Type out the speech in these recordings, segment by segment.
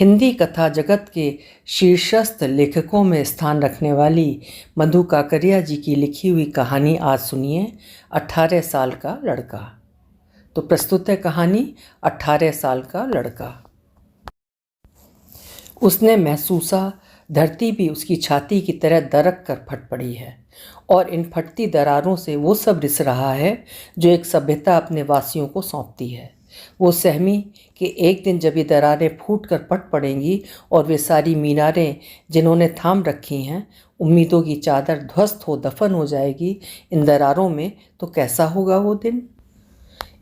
हिंदी कथा जगत के शीर्षस्थ लेखकों में स्थान रखने वाली मधु काकरिया जी की लिखी हुई कहानी आज सुनिए। 18 साल का लड़का। तो प्रस्तुत है कहानी 18 साल का लड़का। उसने महसूसा धरती भी उसकी छाती की तरह दरक कर फट पड़ी है और इन फटती दरारों से वो सब रिस रहा है जो एक सभ्यता अपने वासियों को सौंपती है। वो सहमी कि एक दिन जब ये दरारें फूट कर पट पड़ेंगी और वे सारी मीनारें जिन्होंने थाम रखी हैं उम्मीदों की चादर ध्वस्त हो दफन हो जाएगी इन दरारों में, तो कैसा होगा वो दिन।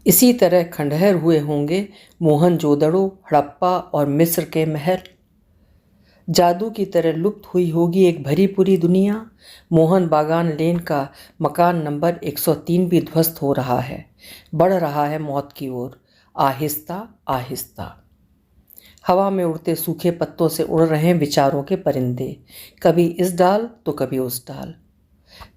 इसी तरह खंडहर हुए होंगे मोहनजोदड़ो, हड़प्पा और मिस्र के महल। जादू की तरह लुप्त हुई होगी एक भरी पूरी दुनिया। मोहन बागान लेन का मकान नंबर 103 भी ध्वस्त हो रहा है, बढ़ रहा है मौत की ओर, आहिस्ता आहिस्ता। हवा में उड़ते सूखे पत्तों से उड़ रहे हैं विचारों के परिंदे, कभी इस डाल तो कभी उस डाल।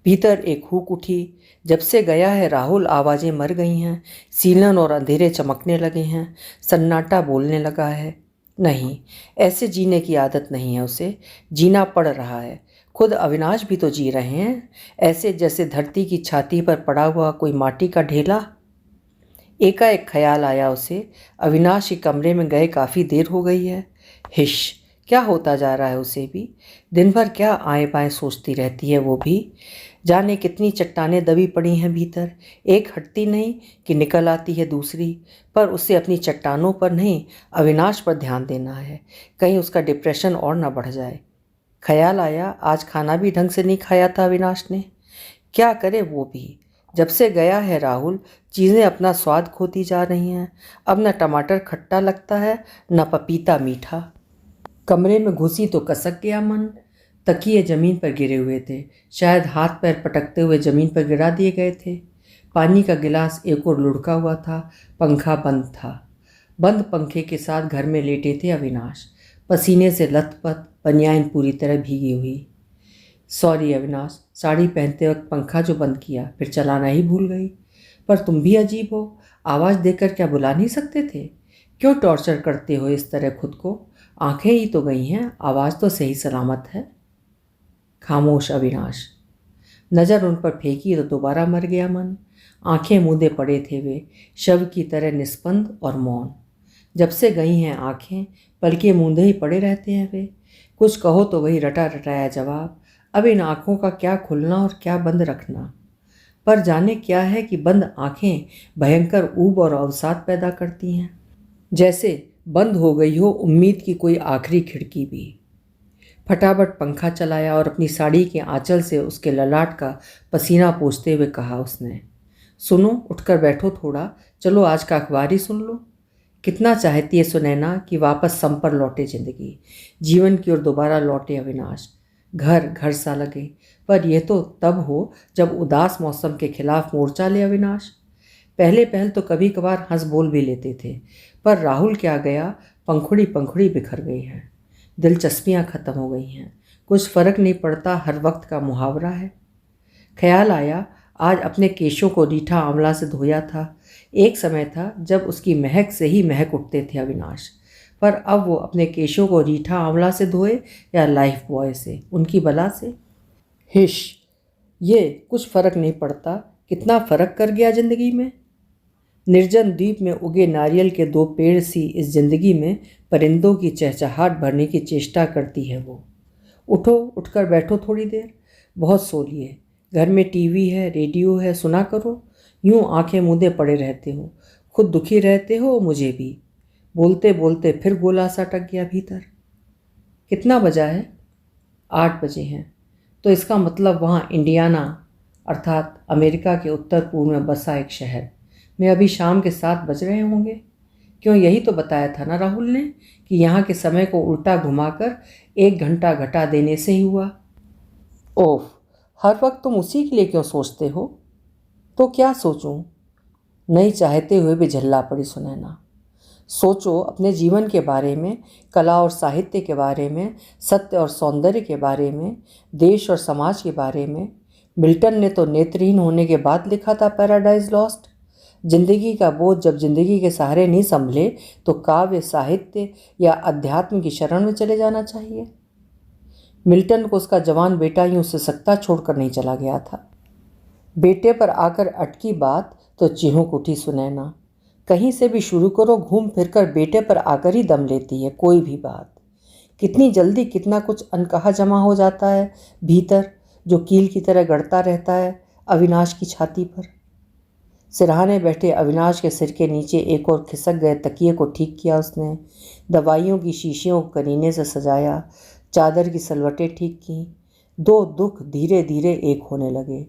भीतर एक हुक उठी, जब से गया है राहुल आवाज़ें मर गई हैं, सीलन और अंधेरे चमकने लगे हैं, सन्नाटा बोलने लगा है। नहीं, ऐसे जीने की आदत नहीं है उसे, जीना पड़ रहा है। खुद अविनाश भी तो जी रहे हैं ऐसे जैसे धरती की छाती पर पड़ा हुआ कोई माटी का ढेला। एकाएक ख्याल आया उसे, अविनाश के कमरे में गए काफ़ी देर हो गई है। हिश, क्या होता जा रहा है उसे भी। दिन भर क्या आए बाएं सोचती रहती है वो भी। जाने कितनी चट्टानें दबी पड़ी हैं भीतर, एक हटती नहीं कि निकल आती है दूसरी। पर उसे अपनी चट्टानों पर नहीं, अविनाश पर ध्यान देना है, कहीं उसका डिप्रेशन और ना बढ़ जाए। ख्याल आया आज खाना भी ढंग से नहीं खाया था अविनाश ने। क्या करे वो भी, जब से गया है राहुल चीज़ें अपना स्वाद खोती जा रही हैं। अब न टमाटर खट्टा लगता है न पपीता मीठा। कमरे में घुसी तो कसक गया मन। तकिए ज़मीन पर गिरे हुए थे, शायद हाथ पैर पटकते हुए ज़मीन पर गिरा दिए गए थे। पानी का गिलास एक और लुढ़का हुआ था, पंखा बंद था। बंद पंखे के साथ घर में लेटे थे अविनाश, पसीने से लथपथ, बनियान पूरी तरह भीगी हुई। सॉरी अविनाश, साड़ी पहनते वक्त पंखा जो बंद किया फिर चलाना ही भूल गई। पर तुम भी अजीब हो, आवाज़ देकर क्या बुला नहीं सकते थे? क्यों टॉर्चर करते हो इस तरह खुद को? आंखें ही तो गई हैं, आवाज़ तो सही सलामत है। खामोश अविनाश। नज़र उन पर फेंकी तो दोबारा मर गया मन। आंखें मूंदे पड़े थे वे, शव की तरह निस्पंद और मौन। जब से गई हैं आंखें, पलके मूंदे ही पड़े रहते हैं वे। कुछ कहो तो वही रटा रटाया जवाब। अब इन आँखों का क्या खुलना और क्या बंद रखना। पर जाने क्या है कि बंद आँखें भयंकर ऊब और अवसाद पैदा करती हैं, जैसे बंद हो गई हो उम्मीद की कोई आखिरी खिड़की भी। फटाफट पंखा चलाया और अपनी साड़ी के आंचल से उसके ललाट का पसीना पोंछते हुए कहा उसने, सुनो, उठकर बैठो थोड़ा, चलो आज का अखबार ही सुन लो। कितना चाहती है सुनैना कि वापस सम पर लौटे जिंदगी, जीवन की ओर दोबारा लौटे अविनाश। घर घर सा लगे, पर यह तो तब हो जब उदास मौसम के खिलाफ मोर्चा ले अविनाश। पहले पहल तो कभी कभार हंस बोल भी लेते थे, पर राहुल क्या गया, पंखुड़ी पंखुड़ी बिखर गई है, दिलचस्पियाँ खत्म हो गई हैं, कुछ फर्क नहीं पड़ता, हर वक्त का मुहावरा है। ख्याल आया आज अपने केशों को रीठा आंवला से धोया था। एक समय था जब उसकी महक से ही महक उठते थे अविनाश, पर अब वो अपने केशों को रीठा आंवला से धोए या लाइफ बॉय से, उनकी बला से। हिश, ये कुछ फर्क नहीं पड़ता, कितना फर्क कर गया जिंदगी में। निर्जन द्वीप में उगे नारियल के दो पेड़ सी इस जिंदगी में परिंदों की चहचहाट भरने की चेष्टा करती है वो। उठो, उठकर बैठो थोड़ी देर, बहुत सो लिए, घर में टीवी है, रेडियो है, सुना करो। यूं आंखें मूंदे पड़े रहते हो, खुद दुखी रहते हो, मुझे भी। बोलते बोलते फिर गोला सा अटक गया भीतर। कितना बजा है? 8 बजे हैं। तो इसका मतलब वहाँ इंडियाना अर्थात अमेरिका के उत्तर पूर्व में बसा एक शहर में अभी शाम के 7 बज रहे होंगे। क्यों, यही तो बताया था ना राहुल ने कि यहाँ के समय को उल्टा घुमाकर 1 घंटा घटा देने से ही हुआ। ओह, हर वक्त तुम उसी के लिए क्यों सोचते हो? तो क्या सोचूं? नहीं चाहते हुए भी झल्ला पड़ी सुनैना। सोचो अपने जीवन के बारे में, कला और साहित्य के बारे में, सत्य और सौंदर्य के बारे में, देश और समाज के बारे में। मिल्टन ने तो नेत्रहीन होने के बाद लिखा था पैराडाइज लॉस्ट। जिंदगी का बोझ जब जिंदगी के सहारे नहीं संभले तो काव्य, साहित्य या अध्यात्म की शरण में चले जाना चाहिए। मिल्टन को उसका जवान बेटा यूं सशक्ता छोड़कर नहीं चला गया था। बेटे पर आकर अटकी बात तो चिहुक उठी सुनैना। कहीं से भी शुरू करो, घूम फिरकर बेटे पर आकर ही दम लेती है कोई भी बात। कितनी जल्दी कितना कुछ अनकहा जमा हो जाता है भीतर, जो कील की तरह गड़ता रहता है अविनाश की छाती पर। सिरहाने बैठे अविनाश के सिर के नीचे एक और खिसक गए तकिए को ठीक किया उसने। दवाइयों की शीशियों को करीने से सजाया, चादर की सलवटें ठीक की। दो दुख धीरे धीरे एक होने लगे।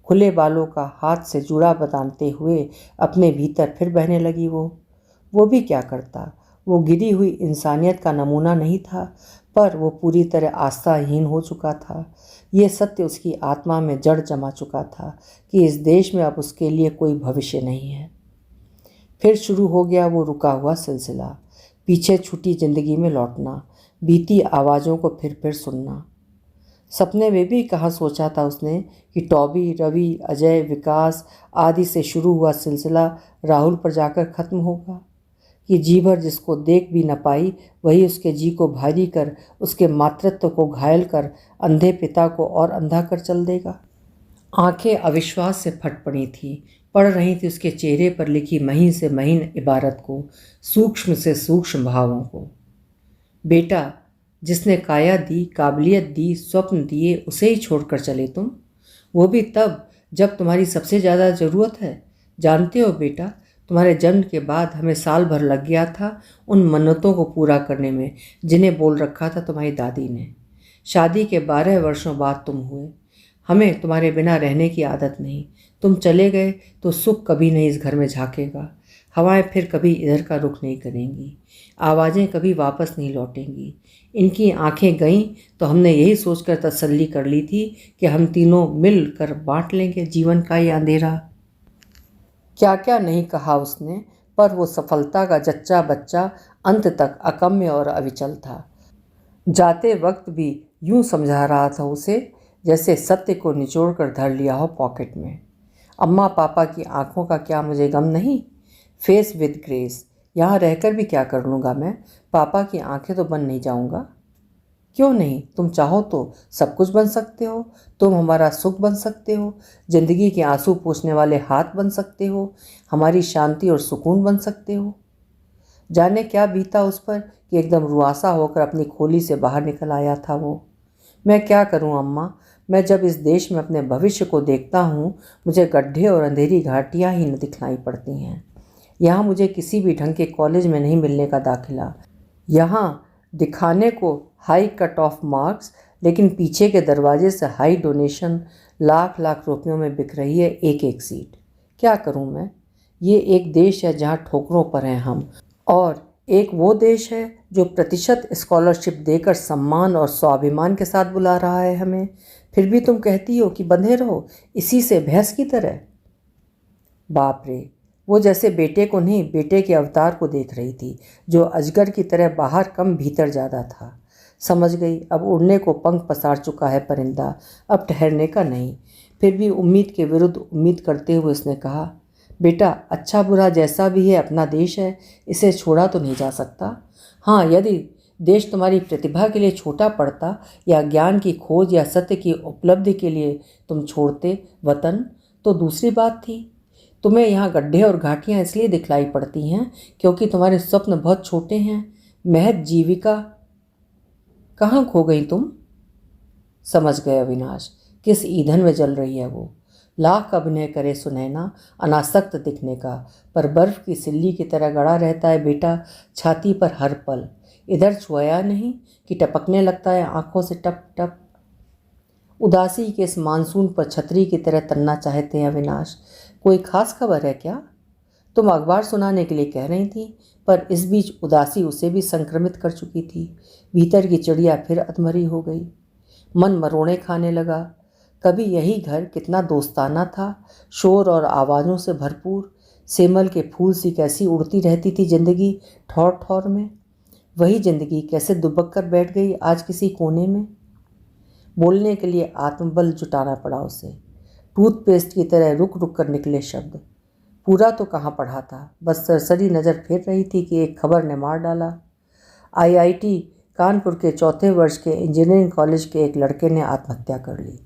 खुले बालों का हाथ से जूड़ा बताते हुए अपने भीतर फिर बहने लगी वो भी क्या करता। वो गिरी हुई इंसानियत का नमूना नहीं था, पर वो पूरी तरह आस्थाहीन हो चुका था। ये सत्य उसकी आत्मा में जड़ जमा चुका था कि इस देश में अब उसके लिए कोई भविष्य नहीं है। फिर शुरू हो गया वो रुका हुआ सिलसिला, पीछे छूटी जिंदगी में लौटना, बीती आवाज़ों को फिर सुनना। सपने में भी कहाँ सोचा था उसने कि टॉबी, रवि, अजय, विकास आदि से शुरू हुआ सिलसिला राहुल पर जाकर ख़त्म होगा, कि जी भर जिसको देख भी न पाई वही उसके जी को भारी कर, उसके मातृत्व को घायल कर, अंधे पिता को और अंधा कर चल देगा। आंखें अविश्वास से फट पड़ी थीं, पढ़ रही थी उसके चेहरे पर लिखी महीन से महीन इबारत को, सूक्ष्म से सूक्ष्म भावों को। बेटा, जिसने काया दी, काबिलियत दी, स्वप्न दिए, उसे ही छोड़कर चले तुम, वो भी तब जब तुम्हारी सबसे ज़्यादा ज़रूरत है। जानते हो बेटा, तुम्हारे जन्म के बाद हमें साल भर लग गया था उन मन्नतों को पूरा करने में जिन्हें बोल रखा था तुम्हारी दादी ने। शादी के 12 वर्षों बाद तुम हुए। हमें तुम्हारे बिना रहने की आदत नहीं। तुम चले गए तो सुख कभी नहीं इस घर में झांकेगा। हवाएं फिर कभी इधर का रुख नहीं करेंगी। आवाज़ें कभी वापस नहीं लौटेंगी। इनकी आंखें गईं तो हमने यही सोचकर तसल्ली कर ली थी कि हम तीनों मिल कर बांट लेंगे जीवन का ये अंधेरा। क्या क्या नहीं कहा उसने, पर वो सफलता का जच्चा बच्चा अंत तक अकम्य और अविचल था। जाते वक्त भी यूं समझा रहा था उसे जैसे सत्य को निचोड़ कर धर लिया हो पॉकेट में। अम्मा पापा की आंखों का क्या मुझे गम नहीं? Face with grace. यहाँ रहकर भी क्या कर लूँगा मैं? पापा की आंखें तो बन नहीं जाऊँगा। क्यों नहीं? तुम चाहो तो सब कुछ बन सकते हो। तुम हमारा सुख बन सकते हो, जिंदगी के आंसू पोंछने वाले हाथ बन सकते हो, हमारी शांति और सुकून बन सकते हो। जाने क्या बीता उस पर कि एकदम रुआसा होकर अपनी खोली से बाहर निकल आया था वो। मैं क्या करूं अम्मा, मैं जब इस देश में अपने भविष्य को देखता हूँ मुझे गड्ढे और अंधेरी घाटियाँ ही न दिखलाई पड़ती हैं। यहाँ मुझे किसी भी ढंग के कॉलेज में नहीं मिलने का दाखिला। यहाँ दिखाने को हाई कट ऑफ मार्क्स, लेकिन पीछे के दरवाजे से हाई डोनेशन, लाख लाख रुपयों में बिक रही है एक एक सीट। क्या करूँ मैं? ये एक देश है जहाँ ठोकरों पर हैं हम, और एक वो देश है जो प्रतिशत स्कॉलरशिप देकर सम्मान और स्वाभिमान के साथ बुला रहा है हमें। फिर भी तुम कहती हो कि बंधे रहो इसी से भैंस की तरह। बाप रे, वो जैसे बेटे को नहीं बेटे के अवतार को देख रही थी, जो अजगर की तरह बाहर कम भीतर ज़्यादा था। समझ गई, अब उड़ने को पंख पसार चुका है परिंदा, अब ठहरने का नहीं। फिर भी उम्मीद के विरुद्ध उम्मीद करते हुए उसने कहा, बेटा, अच्छा बुरा जैसा भी है अपना देश है, इसे छोड़ा तो नहीं जा सकता। हाँ, यदि देश तुम्हारी प्रतिभा के लिए छोटा पड़ता या ज्ञान की खोज या सत्य की उपलब्धि के लिए तुम छोड़ते वतन, तो दूसरी बात थी। तुम्हें यहाँ गड्ढे और घाटियाँ इसलिए दिखलाई पड़ती हैं क्योंकि तुम्हारे स्वप्न बहुत छोटे हैं। महज जीविका। कहाँ खो गई तुम? समझ गए अविनाश किस ईंधन में जल रही है वो। लाख अभिनय करे सुनैना अनासक्त दिखने का, पर बर्फ की सिल्ली की तरह गड़ा रहता है बेटा छाती पर हर पल। इधर छुआया नहीं कि टपकने लगता है आंखों से टप टप। उदासी के इस मानसून पर छतरी की तरह तनना चाहते हैं अविनाश। कोई खास खबर है क्या? तुम अखबार सुनाने के लिए कह रही थी, पर इस बीच उदासी उसे भी संक्रमित कर चुकी थी। भीतर की चिड़िया फिर अधमरी हो गई। मन मरोड़े खाने लगा। कभी यही घर कितना दोस्ताना था, शोर और आवाज़ों से भरपूर। सेमल के फूल सी कैसी उड़ती रहती थी जिंदगी ठौर ठौर में। वही जिंदगी कैसे दुबक कर बैठ गई आज किसी कोने में। बोलने के लिए आत्मबल जुटाना पड़ा उसे। टूथपेस्ट की तरह रुक रुक कर निकले शब्द। पूरा तो कहाँ पढ़ा था, बस सरसरी नज़र फेर रही थी कि एक खबर ने मार डाला। आईआईटी कानपुर के चौथे वर्ष के इंजीनियरिंग कॉलेज के एक लड़के ने आत्महत्या कर ली।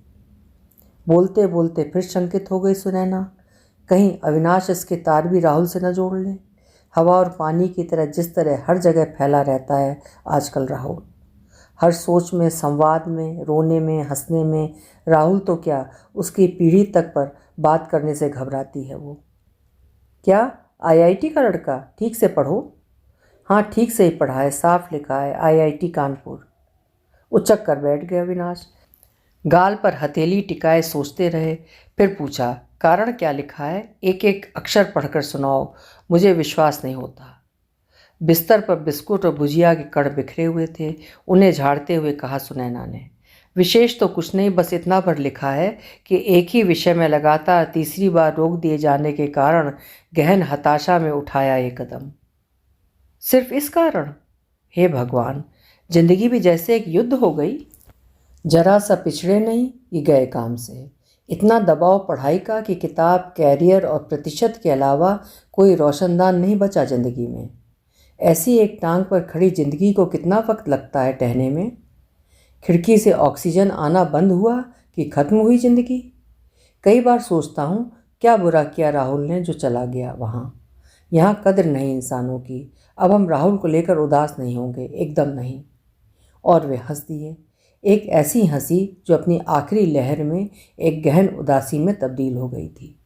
बोलते बोलते फिर शंकित हो गई सुनैना, कहीं अविनाश इसके तार भी राहुल से न जोड़ ले। हवा और पानी की तरह जिस तरह हर जगह फैला रहता है आजकल राहुल, हर सोच में, संवाद में, रोने में, हंसने में। राहुल तो क्या, उसकी पीढ़ी तक पर बात करने से घबराती है वो। क्या आईआईटी का लड़का? ठीक से पढ़ो। हाँ, ठीक से ही पढ़ा है, साफ लिखा है आईआईटी कानपुर। उचक कर बैठ गया अविनाश, गाल पर हथेली टिकाए सोचते रहे। फिर पूछा, कारण क्या लिखा है? एक एक अक्षर पढ़कर सुनाओ, मुझे विश्वास नहीं होता। बिस्तर पर बिस्कुट और भुजिया के कण बिखरे हुए थे, उन्हें झाड़ते हुए कहा सुनैना ने। विशेष तो कुछ नहीं, बस इतना भर लिखा है कि एक ही विषय में लगातार तीसरी बार रोक दिए जाने के कारण गहन हताशा में उठाया ये कदम। सिर्फ इस कारण? हे भगवान, जिंदगी भी जैसे एक युद्ध हो गई। जरा सा पिछड़े नहीं ये गए काम से। इतना दबाव पढ़ाई का कि किताब, कैरियर और प्रतिशत के अलावा कोई रोशनदान नहीं बचा जिंदगी में। ऐसी एक टांग पर खड़ी जिंदगी को कितना वक्त लगता है टहने में? खिड़की से ऑक्सीजन आना बंद हुआ कि खत्म हुई जिंदगी? कई बार सोचता हूँ, क्या बुरा किया राहुल ने जो चला गया वहाँ। यहाँ कद्र नहीं इंसानों की। अब हम राहुल को लेकर उदास नहीं होंगे, एकदम नहीं। और वे हंस दिए, एक ऐसी हंसी जो अपनी आखिरी लहर में एक गहन उदासी में तब्दील हो गई थी।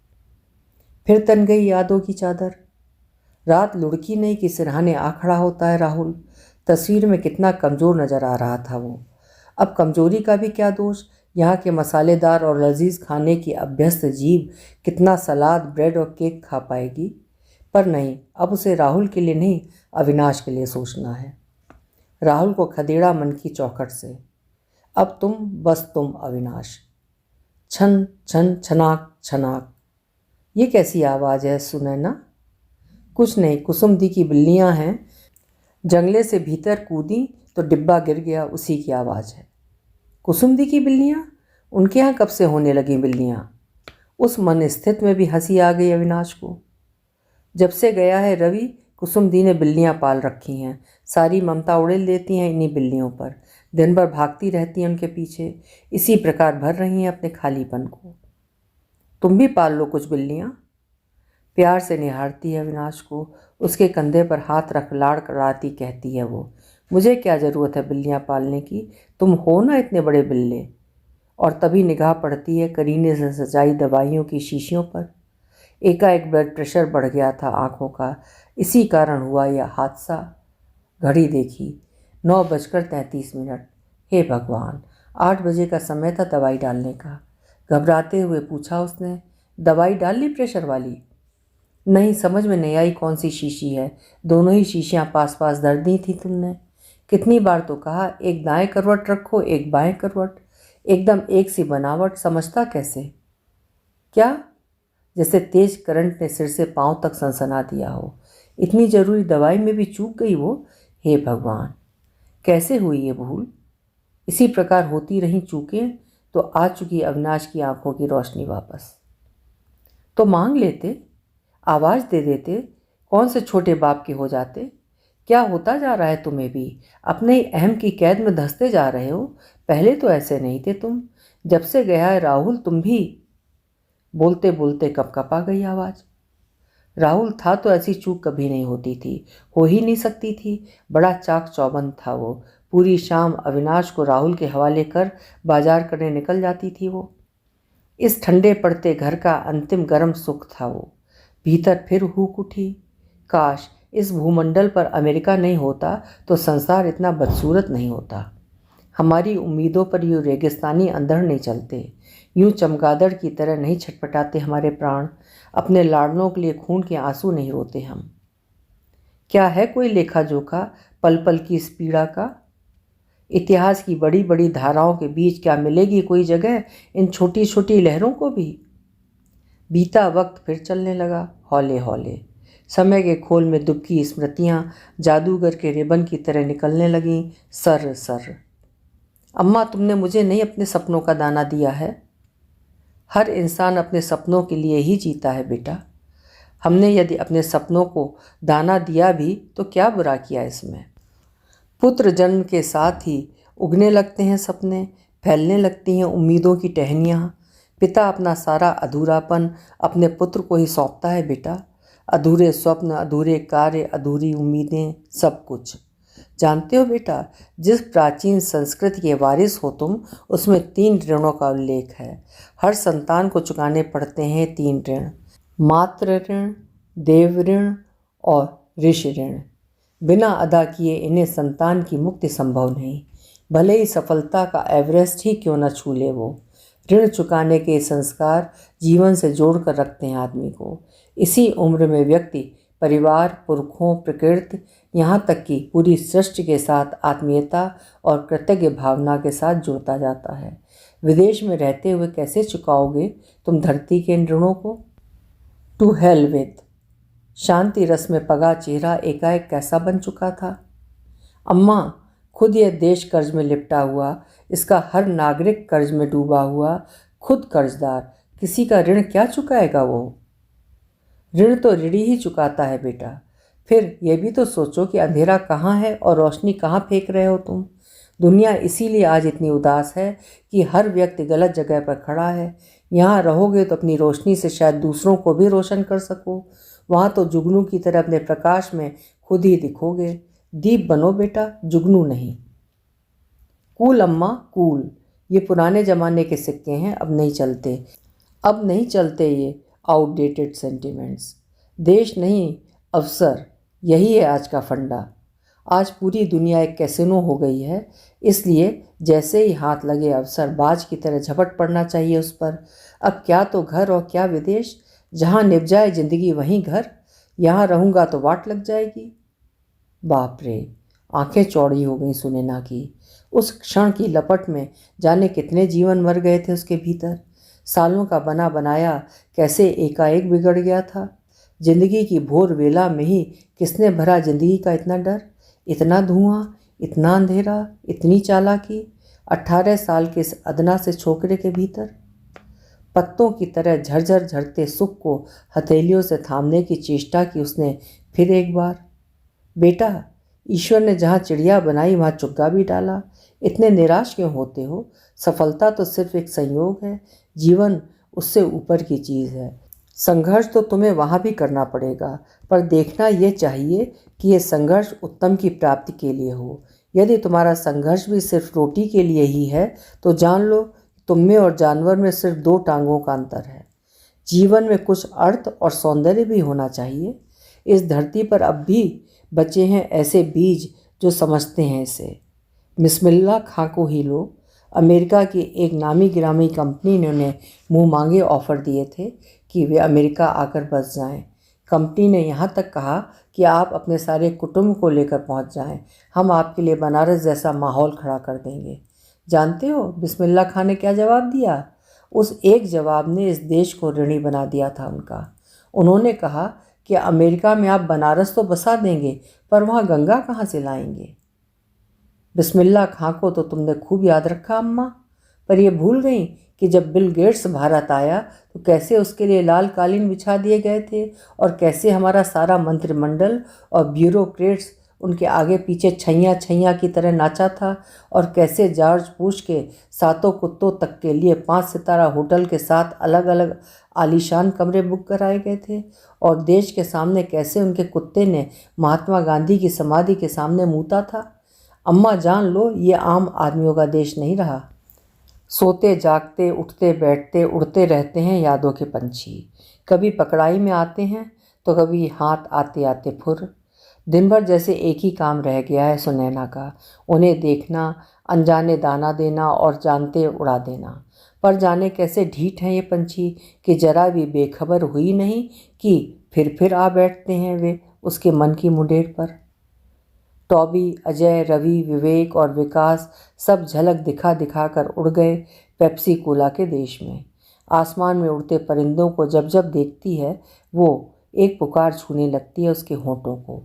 फिर तन गई यादों की चादर। रात लुढ़की नहीं कि सिरहाने आ खड़ा होता है राहुल। तस्वीर में कितना कमज़ोर नज़र आ रहा था वो। अब कमज़ोरी का भी क्या दोष, यहाँ के मसालेदार और लजीज खाने की अभ्यस्त जीभ कितना सलाद, ब्रेड और केक खा पाएगी। पर नहीं, अब उसे राहुल के लिए नहीं, अविनाश के लिए सोचना है। राहुल को खदेड़ा मन की चौखट से। अब तुम, बस तुम अविनाश। छन छन छनाक छनाक। ये कैसी आवाज़ है सुनैना? कुछ नहीं, कुसुम दी की बिल्लियाँ हैं, जंगले से भीतर कूदी तो डिब्बा गिर गया, उसी की आवाज़ है। कुसुम दी की बिल्लियाँ? उनके यहाँ कब से होने लगी बिल्लियाँ? उस मन स्थित में भी हंसी आ गई अविनाश को। जब से गया है रवि, कुसुम दी ने बिल्लियाँ पाल रखी हैं। सारी ममता उड़ेल देती हैं इन्हीं बिल्लियों पर। दिन भर भागती रहती हैं उनके पीछे, इसी प्रकार भर रही हैं अपने खालीपन को। तुम भी पाल लो कुछ बिल्लियाँ। प्यार से निहारती है अविनाश को, उसके कंधे पर हाथ रख लाड़ कराती कहती है वो, मुझे क्या ज़रूरत है बिल्लियाँ पालने की, तुम हो ना इतने बड़े बिल्ले। और तभी निगाह पड़ती है करीने से सजाई दवाइयों की शीशियों पर। एकाएक ब्लड प्रेशर बढ़ गया था आँखों का, इसी कारण हुआ यह हादसा। घड़ी देखी, 9:33। हे भगवान, 8 बजे का समय था दवाई डालने का। घबराते हुए पूछा उसने, दवाई डाल ली प्रेशर वाली? नहीं, समझ में नहीं आई कौन सी शीशी है। दोनों ही शीशियाँ पास पास धर दी थी तुमने। कितनी बार तो कहा, एक दाएं करवट रखो, एक बाएं करवट, एकदम एक सी बनावट, समझता कैसे? क्या? जैसे तेज करंट ने सिर से पांव तक सनसना दिया हो। इतनी जरूरी दवाई में भी चूक गई वो। हे भगवान, कैसे हुई ये भूल? इसी प्रकार होती रही चूकें तो आ चुकी अविनाश की आंखों की रोशनी वापस। तो मांग लेते, आवाज़ दे देते, कौन से छोटे बाप के हो जाते। क्या होता जा रहा है तुम्हें भी? अपने ही अहम की कैद में धंसते जा रहे हो। पहले तो ऐसे नहीं थे तुम। जब से गया है राहुल तुम भी। बोलते बोलते कपकपा गई आवाज़। राहुल था तो ऐसी चूक कभी नहीं होती थी, हो ही नहीं सकती थी। बड़ा चाक चौबंद था वो। पूरी शाम अविनाश को राहुल के हवाले कर बाजार करने निकल जाती थी वो। इस ठंडे पड़ते घर का अंतिम गर्म सुख था वो। भीतर फिर हुक उठी, काश इस भूमंडल पर अमेरिका नहीं होता तो संसार इतना बदसूरत नहीं होता। हमारी उम्मीदों पर यूँ रेगिस्तानी अंधड़ नहीं चलते, यूँ चमगादड़ की तरह नहीं छटपटाते हमारे प्राण, अपने लाडलों के लिए खून के आंसू नहीं रोते हम। क्या है कोई लेखा जोखा पल पल की इस पीड़ा का? इतिहास की बड़ी बड़ी धाराओं के बीच क्या मिलेगी कोई जगह इन छोटी छोटी लहरों को भी? बीता वक्त फिर चलने लगा हौले हौले। समय के खोल में दुबकी स्मृतियाँ जादूगर के रिबन की तरह निकलने लगीं सर सर। अम्मा, तुमने मुझे नहीं अपने सपनों का दाना दिया है। हर इंसान अपने सपनों के लिए ही जीता है बेटा। हमने यदि अपने सपनों को दाना दिया भी तो क्या बुरा किया इसमें। पुत्र जन्म के साथ ही उगने लगते हैं सपने, फैलने लगती हैं उम्मीदों की टहनियाँ। पिता अपना सारा अधूरापन अपने पुत्र को ही सौंपता है बेटा। अधूरे स्वप्न, अधूरे कार्य, अधूरी उम्मीदें, सब कुछ। जानते हो बेटा, जिस प्राचीन संस्कृति के वारिस हो तुम, उसमें 3 ऋणों का उल्लेख है। हर संतान को चुकाने पड़ते हैं 3 ऋण: मातृ ऋण, देव ऋण और ऋषि ऋण। बिना अदा किए इन्हें संतान की मुक्ति संभव नहीं, भले ही सफलता का एवरेस्ट ही क्यों न छू ले वो। ऋण चुकाने के संस्कार जीवन से जोड़कर रखते हैं आदमी को। इसी उम्र में व्यक्ति परिवार, पुरखों, प्रकृति, यहाँ तक कि पूरी सृष्टि के साथ आत्मीयता और कृतज्ञ भावना के साथ जुड़ता जाता है। विदेश में रहते हुए कैसे चुकाओगे तुम धरती के इन ऋणों को? To hell with. शांति रस में पगा चेहरा एकाएक कैसा बन चुका था। अम्मा, खुद यह देश कर्ज में लिपटा हुआ, इसका हर नागरिक कर्ज में डूबा हुआ, खुद कर्जदार, किसी का ऋण क्या चुकाएगा वो? ऋण तो ऋणी ही चुकाता है बेटा। फिर यह भी तो सोचो कि अंधेरा कहाँ है और रोशनी कहाँ फेंक रहे हो तुम। दुनिया इसीलिए आज इतनी उदास है कि हर व्यक्ति गलत जगह पर खड़ा है। यहाँ रहोगे तो अपनी रोशनी से शायद दूसरों को भी रोशन कर सको। वहाँ तो जुगनू की तरह अपने प्रकाश में खुद ही दिखोगे। दीप बनो बेटा, जुगनू नहीं। कूल अम्मा, कूल। ये पुराने ज़माने के सिक्के हैं, अब नहीं चलते। अब नहीं चलते ये आउटडेटेड सेंटिमेंट्स। देश नहीं, अवसर, यही है आज का फंडा। आज पूरी दुनिया एक कैसीनो हो गई है, इसलिए जैसे ही हाथ लगे अवसर, बाज की तरह झपट पड़ना चाहिए उस पर। अब क्या तो घर और क्या विदेश, जहाँ निभ जाए जिंदगी वहीं घर। यहाँ रहूँगा तो वाट लग जाएगी। बाप रे, आंखें चौड़ी हो गई सुनैना की। उस क्षण की लपट में जाने कितने जीवन मर गए थे उसके भीतर। सालों का बना बनाया कैसे एकाएक बिगड़ गया था। जिंदगी की भोर वेला में ही किसने भरा जिंदगी का इतना डर, इतना धुआं, इतना अंधेरा, इतनी चालाकी 18 साल के इस अदना से छोकरे के भीतर। पत्तों की तरह झरझर झरते सुख को हथेलियों से थामने की चेष्टा की उसने फिर एक बार। बेटा, ईश्वर ने जहाँ चिड़िया बनाई वहाँ चुग्गा भी डाला। इतने निराश क्यों होते हो? सफलता तो सिर्फ एक संयोग है, जीवन उससे ऊपर की चीज़ है। संघर्ष तो तुम्हें वहाँ भी करना पड़ेगा, पर देखना ये चाहिए कि ये संघर्ष उत्तम की प्राप्ति के लिए हो। यदि तुम्हारा संघर्ष भी सिर्फ रोटी के लिए ही है तो जान लो तुम में और जानवर में सिर्फ 2 टांगों का अंतर है। जीवन में कुछ अर्थ और सौंदर्य भी होना चाहिए। इस धरती पर अब भी बचे हैं ऐसे बीज जो समझते हैं इसे। बिस्मिल्लाह खां को ही लो। अमेरिका की एक नामी गिरामी कंपनी ने उन्हें मुंह मांगे ऑफ़र दिए थे कि वे अमेरिका आकर बस जाएं। कंपनी ने यहाँ तक कहा कि आप अपने सारे कुटुंब को लेकर पहुँच जाएं, हम आपके लिए बनारस जैसा माहौल खड़ा कर देंगे। जानते हो बिस्मिल्लाह खां ने क्या जवाब दिया? उस एक जवाब ने इस देश को ऋणी बना दिया था उनका। उन्होंने कहा कि अमेरिका में आप बनारस तो बसा देंगे, पर वहाँ गंगा कहाँ से लाएंगे? बिस्मिल्लाह खां को तो तुमने खूब याद रखा अम्मा, पर यह भूल गई कि जब बिल गेट्स भारत आया तो कैसे उसके लिए लाल कालीन बिछा दिए गए थे और कैसे हमारा सारा मंत्रिमंडल और ब्यूरोक्रेट्स उनके आगे पीछे छैया छैया की तरह नाचा था और कैसे जॉर्ज बुश के 7 कुत्तों तक के लिए 5 सितारा होटल के साथ अलग अलग आलीशान कमरे बुक कराए गए थे और देश के सामने कैसे उनके कुत्ते ने महात्मा गांधी की समाधि के सामने मूता था। अम्मा जान लो, ये आम आदमियों का देश नहीं रहा। सोते जागते, उठते बैठते, उड़ते रहते हैं यादों के पंछी। कभी पकड़ाई में आते हैं तो कभी हाथ आते आते फुर। दिन भर जैसे एक ही काम रह गया है सुनैना का, उन्हें देखना, अनजाने दाना देना और जानते उड़ा देना। पर जाने कैसे ढीठ हैं ये पंछी कि जरा भी बेखबर हुई नहीं कि फिर आ बैठते हैं वे उसके मन की मुंडेर पर। टॉबी, अजय, रवि, विवेक और विकास सब झलक दिखा दिखा कर उड़ गए पेप्सी कोला के देश में। आसमान में उड़ते परिंदों को जब जब देखती है वो एक पुकार छूने लगती है उसके होंठों को,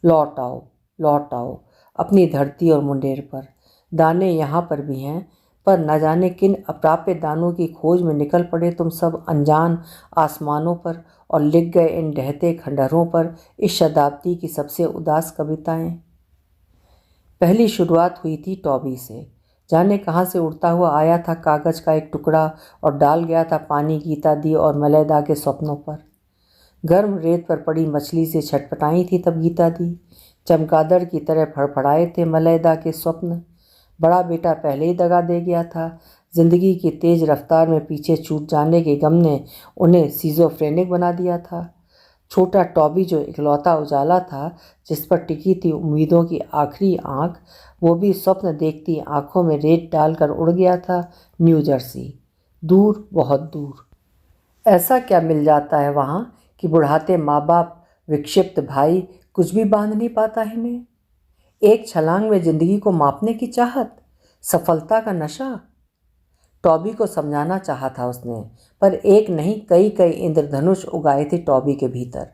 लौट आओ अपनी धरती और मुंडेर पर। दाने यहाँ पर भी हैं, पर न जाने किन अप्राप्य दानों की खोज में निकल पड़े तुम सब अनजान आसमानों पर और लिख गए इन ढहते खंडहरों पर इस शताब्दी की सबसे उदास कविताएं। पहली शुरुआत हुई थी टॉबी से। जाने कहाँ से उड़ता हुआ आया था कागज का एक टुकड़ा और डाल गया था पानी गीता दी और मलयदा के स्वप्नों पर। गर्म रेत पर पड़ी मछली से छटपटाई थी तब गीता दी। चमगादड़ की तरह फड़फड़ाए थे मलयदा के स्वप्न। बड़ा बेटा पहले ही दगा दे गया था। जिंदगी की तेज रफ्तार में पीछे छूट जाने के गम ने उन्हें सिजोफ्रेनिक बना दिया था। छोटा टॉबी जो इकलौता उजाला था जिस पर टिकी थी उम्मीदों की आखिरी आंख, वो भी स्वप्न देखती आंखों में रेत डालकर उड़ गया था न्यू जर्सी, दूर बहुत दूर। ऐसा क्या मिल जाता है वहाँ कि बुढ़ाते माँ बाप, विक्षिप्त भाई, कुछ भी बांध नहीं पाता इन्हें। एक छलांग में जिंदगी को मापने की चाहत, सफलता का नशा। टॉबी को समझाना चाहा था उसने, पर एक नहीं कई कई इंद्रधनुष उगाए थे टॉबी के भीतर।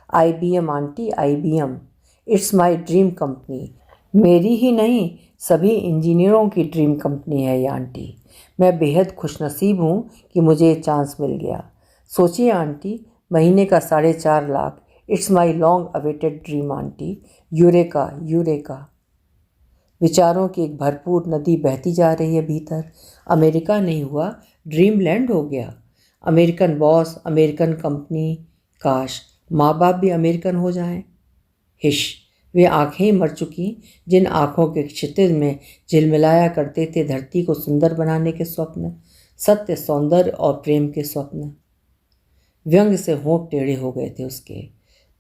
IBM aunty, IBM, it's my dream company. मेरी ही नहीं, सभी इंजीनियरों की ड्रीम कंपनी है ये आंटी। मैं बेहद खुशनसीब हूँ कि मुझे ये चांस मिल गया। सोचिए आंटी, महीने का 4.5 lakh. It's my long awaited dream aunty. Eureka eureka. विचारों की एक भरपूर नदी बहती जा रही है भीतर। अमेरिका नहीं हुआ, ड्रीमलैंड हो गया। American boss, American company. काश माँ बाप भी अमेरिकन हो जाएं। हिश, वे आंखें ही मर चुकी जिन आंखों के क्षितिज में झिलमिलाया करते थे धरती को सुंदर बनाने के स्वप्न, सत्य, सौंदर्य और प्रेम के स्वप्न। व्यंग से होंठ टेढ़े हो गए थे उसके।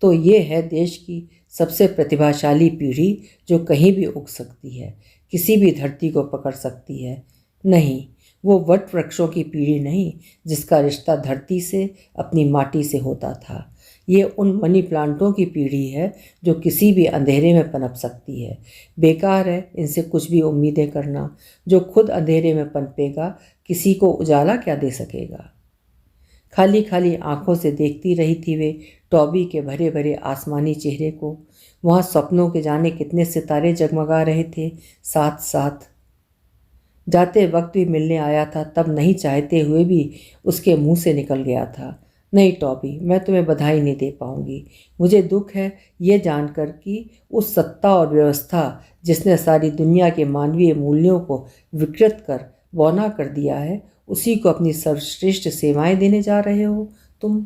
तो ये है देश की सबसे प्रतिभाशाली पीढ़ी जो कहीं भी उग सकती है, किसी भी धरती को पकड़ सकती है। नहीं, वो वट वृक्षों की पीढ़ी नहीं जिसका रिश्ता धरती से, अपनी माटी से होता था। ये उन मनी प्लांटों की पीढ़ी है जो किसी भी अंधेरे में पनप सकती है। बेकार है इनसे कुछ भी उम्मीदें करना। जो खुद अंधेरे में पनपेगा किसी को उजाला क्या दे सकेगा। खाली खाली आंखों से देखती रही थी वे टॉबी के भरे भरे आसमानी चेहरे को। वहाँ सपनों के जाने कितने सितारे जगमगा रहे थे साथ साथ। जाते वक्त भी मिलने आया था तब नहीं चाहते हुए भी उसके मुंह से निकल गया था, नहीं टॉबी, मैं तुम्हें बधाई नहीं दे पाऊंगी। मुझे दुख है ये जानकर कि उस सत्ता और व्यवस्था जिसने सारी दुनिया के मानवीय मूल्यों को विकृत कर बौना कर दिया है, उसी को अपनी सर्वश्रेष्ठ सेवाएं देने जा रहे हो तुम।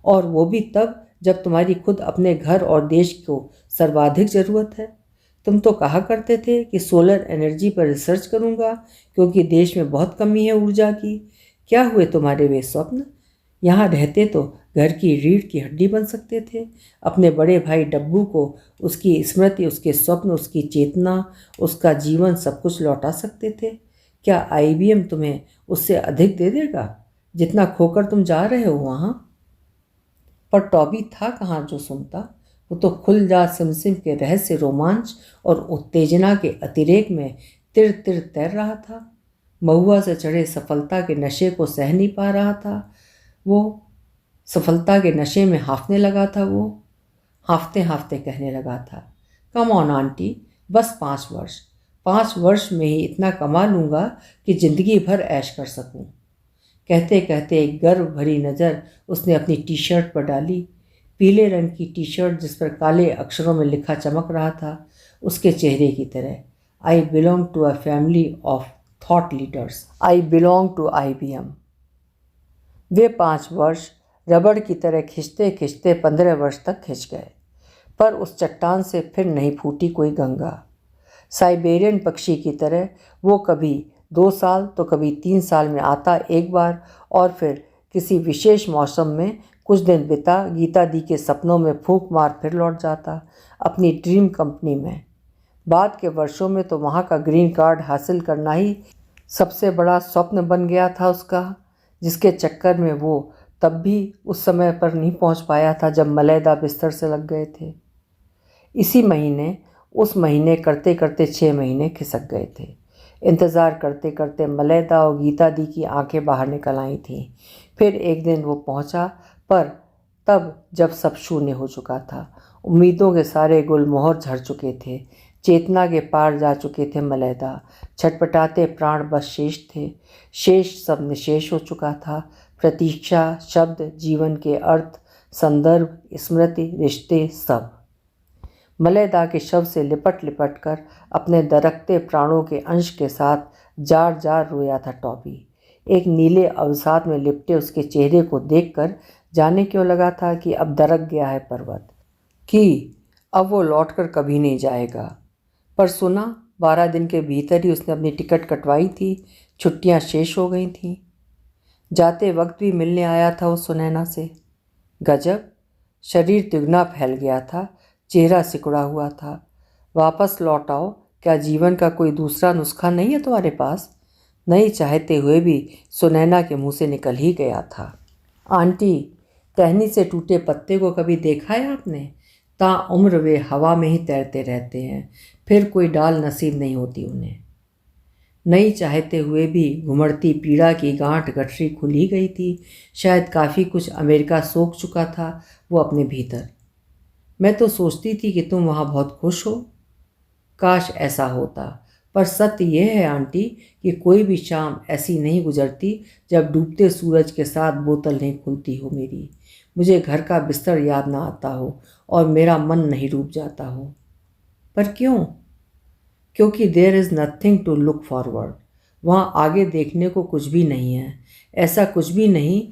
और वो भी तब जब तुम्हारी खुद अपने घर और देश को सर्वाधिक ज़रूरत है। तुम तो कहा करते थे कि सोलर एनर्जी पर रिसर्च करूंगा क्योंकि देश में बहुत कमी है ऊर्जा की। क्या हुए तुम्हारे वे स्वप्न? यहाँ रहते तो घर की रीढ़ की हड्डी बन सकते थे। अपने बड़े भाई डब्बू को उसकी स्मृति, उसके स्वप्न, उसकी चेतना, उसका जीवन सब कुछ लौटा सकते थे। क्या IBM तुम्हें उससे अधिक दे देगा जितना खोकर तुम जा रहे हो वहाँ? पर टॉबी था कहाँ जो सुनता। वो तो खुल जा सिमसिम के रहस्य, रोमांच और उत्तेजना के अतिरेक में तिर तिर तैर रहा था। महुआ से चढ़े सफलता के नशे को सह नहीं पा रहा था वो। सफलता के नशे में हाफने लगा था वो। हाफते हाफते कहने लगा था, कम ऑन आंटी, बस 5 वर्ष। 5 वर्ष में ही इतना कमा लूँगा कि ज़िंदगी भर ऐश कर सकूँ। कहते कहते एक गर्व भरी नज़र उसने अपनी टी-शर्ट पर डाली। पीले रंग की टी-शर्ट जिस पर काले अक्षरों में लिखा चमक रहा था उसके चेहरे की तरह, I belong to a family of thought leaders, I belong to IBM। वे 5 वर्ष रबड़ की तरह खिंचते खिंचते 15 वर्ष तक खिंच गए, पर उस चट्टान से फिर नहीं फूटी कोई गंगा। साइबेरियन पक्षी की तरह वो कभी 2 साल तो कभी 3 साल में आता एक बार, और फिर किसी विशेष मौसम में कुछ दिन बिता गीता दी के सपनों में फूंक मार फिर लौट जाता अपनी ड्रीम कंपनी में। बाद के वर्षों में तो वहाँ का ग्रीन कार्ड हासिल करना ही सबसे बड़ा स्वप्न बन गया था उसका, जिसके चक्कर में वो तब भी उस समय पर नहीं पहुँच पाया था जब मलयदा बिस्तर से लग गए थे। इसी महीने, उस महीने करते करते 6 महीने खिसक गए थे। इंतज़ार करते करते मलयदा और गीता दी की आंखें बाहर निकल आई थीं। फिर एक दिन वो पहुंचा, पर तब जब सब शून्य हो चुका था। उम्मीदों के सारे गुलमोहर झड़ चुके थे। चेतना के पार जा चुके थे मलयदा। छटपटाते प्राण बस शेष थे। शेष सब निशेष हो चुका था। प्रतीक्षा, शब्द, जीवन के अर्थ संदर्भ, स्मृति, रिश्ते, सब। मलयदा के शव से लिपट लिपट कर अपने दरकते प्राणों के अंश के साथ जार जार रोया था टॉबी। एक नीले अवसाद में लिपटे उसके चेहरे को देखकर जाने क्यों लगा था कि अब दरक गया है पर्वत, कि अब वो लौटकर कभी नहीं जाएगा। पर सुना 12 दिन के भीतर ही उसने अपनी टिकट कटवाई थी, छुट्टियां शेष हो गई थीं। जाते वक्त भी मिलने आया था उस सुनैना से। गजब, शरीर तिगुना फैल गया था, चेहरा सिकुड़ा हुआ था। वापस लौट आओ, क्या जीवन का कोई दूसरा नुस्खा नहीं है तुम्हारे पास? नहीं चाहते हुए भी सुनैना के मुंह से निकल ही गया था। आंटी, टहनी से टूटे पत्ते को कभी देखा है आपने? ताउम्र वे हवा में ही तैरते रहते हैं, फिर कोई डाल नसीब नहीं होती उन्हें। नहीं चाहते हुए भी घुमड़ती पीड़ा की गांठ गठरी खुल ही गई थी। शायद काफ़ी कुछ अमेरिका सोख चुका था वो अपने भीतर। मैं तो सोचती थी कि तुम वहाँ बहुत खुश हो। काश ऐसा होता, पर सत्य यह है आंटी कि कोई भी शाम ऐसी नहीं गुजरती जब डूबते सूरज के साथ बोतल नहीं खुलती हो मेरी, मुझे घर का बिस्तर याद ना आता हो और मेरा मन नहीं डूब जाता हो। पर क्यों? क्योंकि there is nothing to look forward. वहाँ आगे देखने को कुछ भी नहीं है, ऐसा कुछ भी नहीं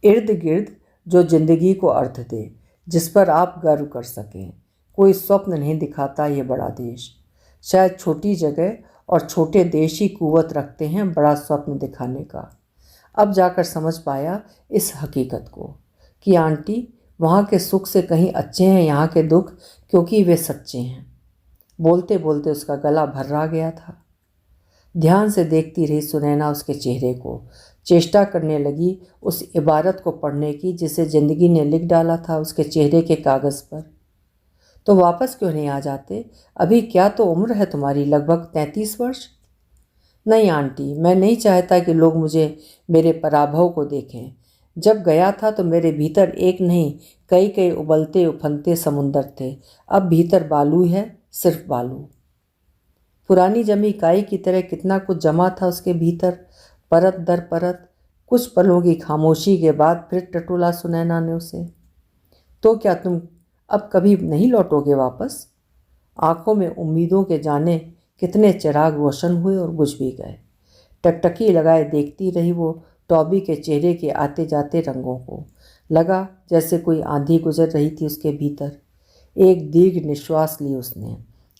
इर्द गिर्द जो जिंदगी को अर्थ दे, जिस पर आप गर्व कर सकें। कोई स्वप्न नहीं दिखाता ये बड़ा देश। शायद छोटी जगह और छोटे देश ही कुव्वत रखते हैं बड़ा स्वप्न दिखाने का। अब जाकर समझ पाया इस हकीकत को कि आंटी, वहाँ के सुख से कहीं अच्छे हैं यहाँ के दुख, क्योंकि वे सच्चे हैं। बोलते बोलते उसका गला भर्रा गया था। ध्यान से देखती रही सुनैना उसके चेहरे को, चेष्टा करने लगी उस इबारत को पढ़ने की जिसे जिंदगी ने लिख डाला था उसके चेहरे के कागज़ पर। तो वापस क्यों नहीं आ जाते? अभी क्या तो उम्र है तुम्हारी, लगभग 33 वर्ष। नहीं आंटी, मैं नहीं चाहता कि लोग मुझे मेरे पराभव को देखें। जब गया था तो मेरे भीतर एक नहीं कई कई उबलते उफनते समुंदर थे। अब भीतर बालू है, सिर्फ बालू। पुरानी जमी काई की तरह कितना कुछ जमा था उसके भीतर, परत दर परत। कुछ पलों की खामोशी के बाद फिर टटोला सुनैना ने उसे। तो क्या तुम अब कभी नहीं लौटोगे वापस? आंखों में उम्मीदों के जाने कितने चिराग रोशन हुए और बुझ भी गए। टकटकी लगाए देखती रही वो टॉबी के चेहरे के आते जाते रंगों को। लगा जैसे कोई आंधी गुजर रही थी उसके भीतर। एक दीर्घ निश्वास ली उसने।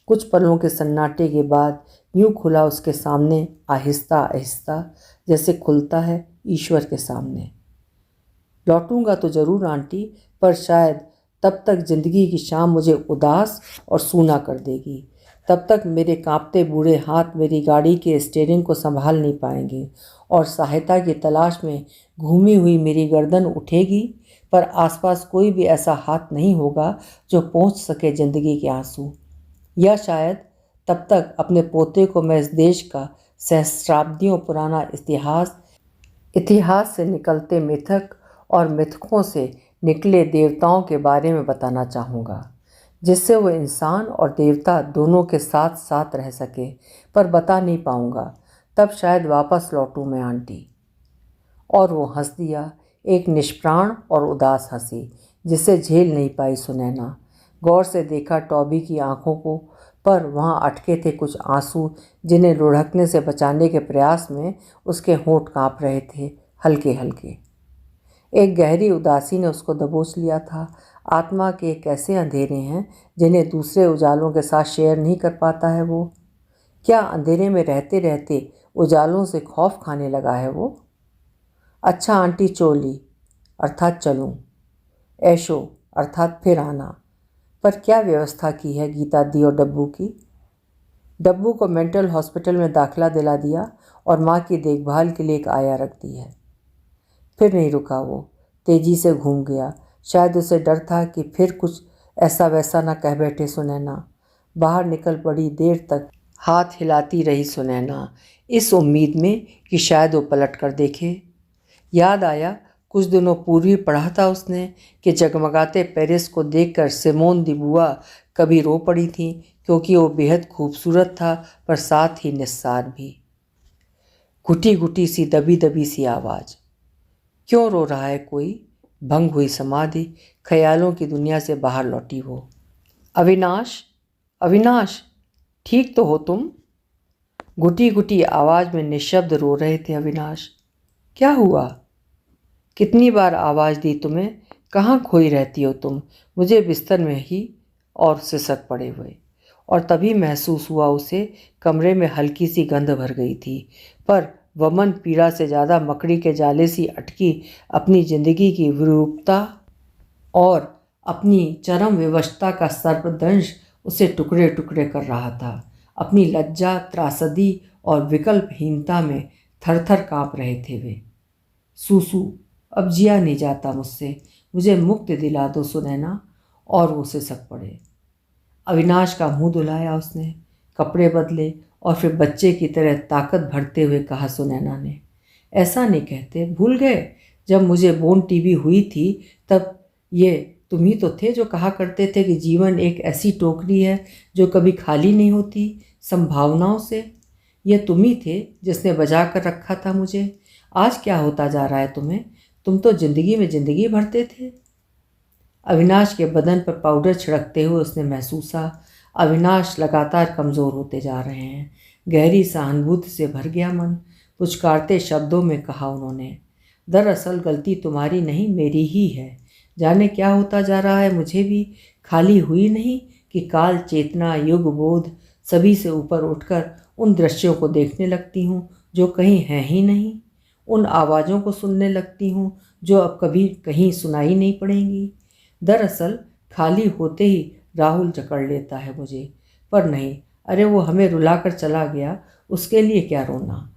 कुछ पलों के सन्नाटे के बाद यूं खुला उसके सामने, आहिस्ता आहिस्ता, जैसे खुलता है ईश्वर के सामने। लौटूंगा तो ज़रूर आंटी, पर शायद तब तक ज़िंदगी की शाम मुझे उदास और सूना कर देगी। तब तक मेरे कांपते बूढ़े हाथ मेरी गाड़ी के स्टीयरिंग को संभाल नहीं पाएंगे और सहायता की तलाश में घूमी हुई मेरी गर्दन उठेगी, पर आसपास कोई भी ऐसा हाथ नहीं होगा जो पहुंच सके ज़िंदगी के आंसू। या शायद तब तक अपने पोते को मैं इस देश का सहस्राब्दियों पुराना इतिहास से निकलते मिथक और मिथकों से निकले देवताओं के बारे में बताना चाहूँगा, जिससे वो इंसान और देवता दोनों के साथ साथ रह सके, पर बता नहीं पाऊँगा। तब शायद वापस लौटूँ मैं आंटी। और वो हंस दिया, एक निष्प्राण और उदास हंसी जिसे झेल नहीं पाई सुनैना। गौर से देखा टॉबी की आंखों को, पर वहाँ अटके थे कुछ आंसू जिन्हें लुढ़कने से बचाने के प्रयास में उसके होंठ काँप रहे थे, हल्के हल्के। एक गहरी उदासी ने उसको दबोच लिया था। आत्मा के कैसे अंधेरे हैं जिन्हें दूसरे उजालों के साथ शेयर नहीं कर पाता है वो। क्या अंधेरे में रहते रहते उजालों से खौफ खाने लगा है वो? अच्छा आंटी, चोली अर्थात चलूं, ऐशो अर्थात फिर आना। पर क्या व्यवस्था की है गीता दी और डब्बू की? डब्बू को मेंटल हॉस्पिटल में दाखिला दिला दिया और माँ की देखभाल के लिए एक आया रख दी है। फिर नहीं रुका वो, तेजी से घूम गया। शायद उसे डर था कि फिर कुछ ऐसा वैसा ना कह बैठे सुनैना। बाहर निकल बड़ी देर तक हाथ हिलाती रही सुनैना, इस उम्मीद में कि शायद वो पलट कर देखे। याद आया कुछ दिनों पूर्व ही पढ़ा था उसने कि जगमगाते पेरिस को देखकर सिमोन दी बुआ कभी रो पड़ी थी, क्योंकि वो बेहद खूबसूरत था पर साथ ही निस्सार भी। घुटी घुटी सी दबी दबी सी आवाज़। क्यों रो रहा है कोई? भंग हुई समाधि, ख्यालों की दुनिया से बाहर लौटी वो। अविनाश, अविनाश, ठीक तो हो तुम? घुटी घुटी आवाज में निशब्द रो रहे थे अविनाश। क्या हुआ? कितनी बार आवाज दी तुम्हें? कहाँ खोई रहती हो तुम? मुझे बिस्तर में ही और सिसक पड़े हुए। और तभी महसूस हुआ उसे कमरे में हल्की सी गंध भर गई थी, पर वमन पीड़ा से ज़्यादा मकड़ी के जाले सी अटकी अपनी जिंदगी की विरूपता और अपनी चरम विवशता का सर्पदंश उसे टुकड़े टुकड़े कर रहा था। अपनी लज्जा, त्रासदी और विकल्पहीनता में थर थर काँप रहे थे वे। सूसू, अब जिया नहीं जाता मुझसे, मुझे मुक्ति दिला दो सुनैना। और वो सिसक पड़े। अविनाश का मुंह धुलाया उसने, कपड़े बदले और फिर बच्चे की तरह ताकत भरते हुए कहा सुनैना ने, ऐसा नहीं कहते, भूल गए जब मुझे बोन टीबी हुई थी तब ये तुम ही तो थे जो कहा करते थे कि जीवन एक ऐसी टोकरी है जो कभी खाली नहीं होती संभावनाओं से। ये तुम ही थे जिसने बजा कर रखा था मुझे। आज क्या होता जा रहा है तुम्हें? तुम तो जिंदगी में जिंदगी भरते थे। अविनाश के बदन पर पाउडर छिड़कते हुए उसने महसूसा अविनाश लगातार कमज़ोर होते जा रहे हैं। गहरी सहानुभूति से भर गया मन। पुचकारते शब्दों में कहा उन्होंने, दरअसल गलती तुम्हारी नहीं, मेरी ही है। जाने क्या होता जा रहा है मुझे भी। खाली हुई नहीं कि काल चेतना, युग बोध सभी से ऊपर उठकर उन दृश्यों को देखने लगती हूँ जो कहीं हैं ही नहीं। उन आवाज़ों को सुनने लगती हूँ जो अब कभी कहीं सुनाई नहीं पड़ेंगी। दरअसल खाली होते ही राहुल जकड़ लेता है मुझे, पर नहीं, अरे वो हमें रुलाकर चला गया, उसके लिए क्या रोना।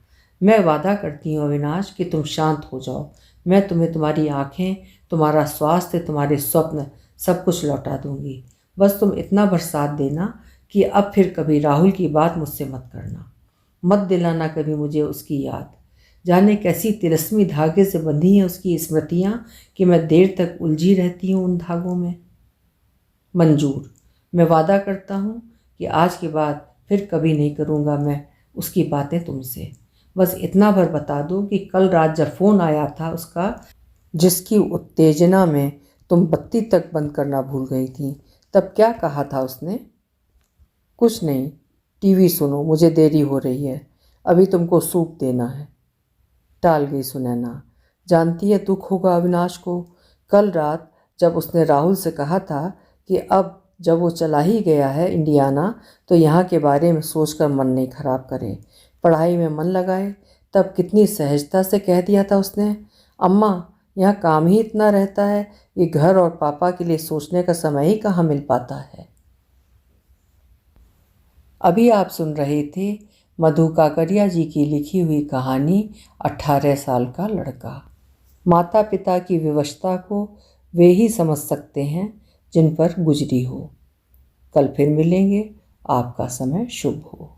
मैं वादा करती हूँ अविनाश कि तुम शांत हो जाओ। मैं तुम्हें तुम्हारी आँखें, तुम्हारा स्वास्थ्य, तुम्हारे स्वप्न सब कुछ लौटा दूंगी। बस तुम इतना भर साथ देना कि अब फिर कभी राहुल की बात मुझसे मत करना। मत दिलाना कभी मुझे उसकी याद। जाने कैसी तिलस्मी धागे से बंधी हैं उसकी स्मृतियाँ कि मैं देर तक उलझी रहती हूँ उन धागों में। मंजूर, मैं वादा करता हूँ कि आज के बाद फिर कभी नहीं करूँगा मैं उसकी बातें तुमसे। बस इतना भर बता दो कि कल रात जब फ़ोन आया था उसका, जिसकी उत्तेजना में तुम बत्ती तक बंद करना भूल गई थी, तब क्या कहा था उसने? कुछ नहीं, टीवी सुनो, मुझे देरी हो रही है, अभी तुमको सूप देना है। टाल गई सुनैना। जानती है दुख होगा अविनाश को। कल रात जब उसने राहुल से कहा था कि अब जब वो चला ही गया है इंडियाना तो यहाँ के बारे में सोचकर मन नहीं खराब करे, पढ़ाई में मन लगाए, तब कितनी सहजता से कह दिया था उसने, अम्मा यहाँ काम ही इतना रहता है, ये घर और पापा के लिए सोचने का समय ही कहाँ मिल पाता है। अभी आप सुन रहे थे मधु काकड़िया जी की लिखी हुई कहानी 18 साल का लड़का। माता पिता की विवशता को वे ही समझ सकते हैं जिन पर गुजरी हो। कल फिर मिलेंगे। आपका समय शुभ हो।